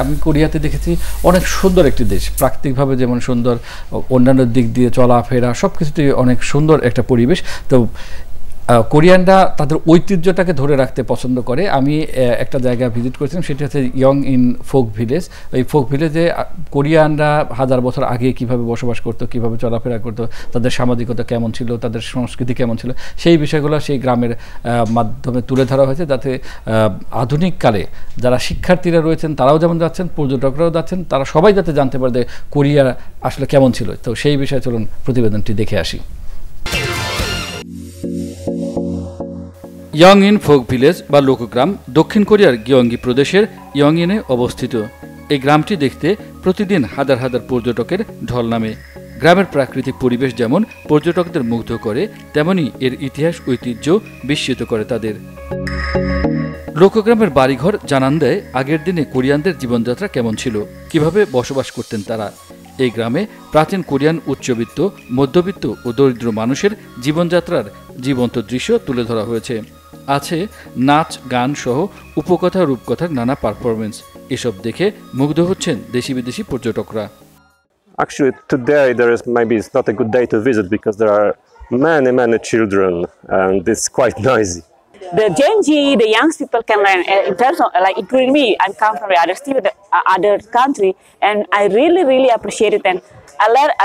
আমি কোরিয়াতে দেখেছি অনেক সুন্দর একটি দেশ, প্রাকৃতিকভাবে যেমন সুন্দর, অন্যান্য দিক দিয়ে চলাফেরা সব কিছুতেই অনেক সুন্দর একটা পরিবেশ। তো কোরিয়ানরা তাদের ঐতিহ্যটাকে ধরে রাখতে পছন্দ করে। আমি একটা জায়গা ভিজিট করেছিলাম, সেটা হচ্ছে ইয়ং ইন ফোক ভিলেজ। এই ফোক ভিলেজে কোরিয়ানরা হাজার বছর আগে কিভাবে বসবাস করতো, কিভাবে চলাফেরা করতো, তাদের সামাজিকতা কেমন ছিল, তাদের সংস্কৃতি কেমন ছিল, সেই বিষয়গুলো সেই গ্রামের মাধ্যমে তুলে ধরা হয়েছে, যাতে আধুনিককালে যারা শিক্ষার্থীরা রয়েছেন তারাও যেমন যাচ্ছেন, পর্যটকরাও যাচ্ছেন, তারা সবাই যাতে জানতে পারে যে কোরিয়া আসলে কেমন ছিল। তো সেই বিষয়ে চলুন প্রতিবেদনটি দেখে আসি। ইয়ং ইন ফোক ভিলেজ বা লোকগ্রাম দক্ষিণ কোরিয়ার গিয়ঙ্গি প্রদেশের ইয়ংইনে অবস্থিত। এই গ্রামটি দেখতে প্রতিদিন হাজার হাজার পর্যটকের ঢল নামে। গ্রামের প্রাকৃতিক পরিবেশ যেমন পর্যটকদের মুগ্ধ করে, তেমনি এর ইতিহাস ঐতিহ্য বিস্মিত করে তাদের। লোকগ্রামের বাড়িঘর জানান দেয় আগের দিনে কোরিয়ানদের জীবনযাত্রা কেমন ছিল, কিভাবে বসবাস করতেন তারা। এই গ্রামে প্রাচীন কোরিয়ান উচ্চবিত্ত, মধ্যবিত্ত ও দরিদ্র মানুষের জীবনযাত্রার জীবন্ত দৃশ্য তুলে ধরা হয়েছে। আছে নাচ, গান সহ উপকথা, রূপকথার নানা পারফরমেন্স। এসব দেখে মুগ্ধ হচ্ছেন দেশি বিদেশি পর্যটকরা। Actually, today maybe it's not a good day to visit because there are many children and it's quite noisy. The Gen Z, the young people can learn in terms of, like, including me. I come from other country, and I really appreciate it. And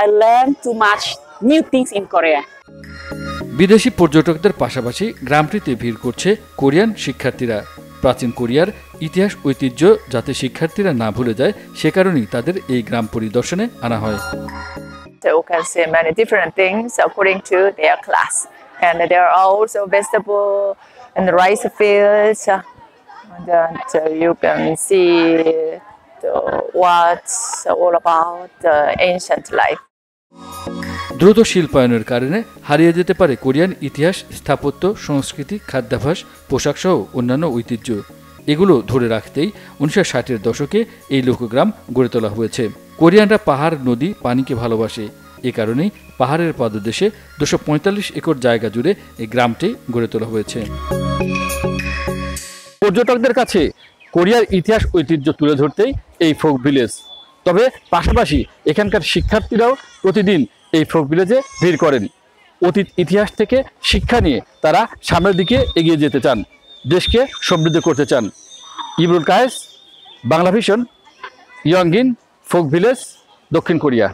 I learn too much new things in Korea. বিদেশি পর্যটকদের পাশাপাশি গ্রামটিতে ভিড় করছে Korean শিক্ষার্থীরা। প্রাচীন কোরিয়ার ইতিহাস ঐতিহ্য যাতে শিক্ষার্থীরা না ভুলে যায়, সে কারণেই তাদের এই গ্রাম পরিদর্শনে আনা হয়। So you can see many different things according to their class, and there are also vegetable and rice fields, and you can see what's all about ancient life. দ্রুত শিল্পায়নের কারণে হারিয়ে যেতে পারে কোরিয়ান ইতিহাস, স্থাপত্য, সংস্কৃতি, খাদ্যাভ্যাস, পোশাক সহ অন্যান্য ঐতিহ্য। এগুলো ধরে রাখতেই 1960-এর দশকে এই লোকগ্রাম গড়ে তোলা হয়েছে। কোরিয়ানরা পাহাড়, নদী, পানিকে ভালোবাসে। এ কারণেই পাহাড়ের পাদদেশে 245 একর জায়গা জুড়ে এই গ্রামটি গড়ে তোলা হয়েছে। পর্যটকদের কাছে কোরিয়ার ইতিহাস ঐতিহ্য তুলে ধরতেই এই ফোক ভিলেজ। তবে পাশাপাশি এখানকার শিক্ষার্থীরাও প্রতিদিন এই ফোক ভিলেজে ভিড় করেন। অতীত ইতিহাস থেকে শিক্ষা নিয়ে তারা সামনের দিকে এগিয়ে যেতে চান, দেশকে সমৃদ্ধ করতে চান। Imrul Kayes, Bangla vision, young in folk village, দক্ষিণ কোরিয়া।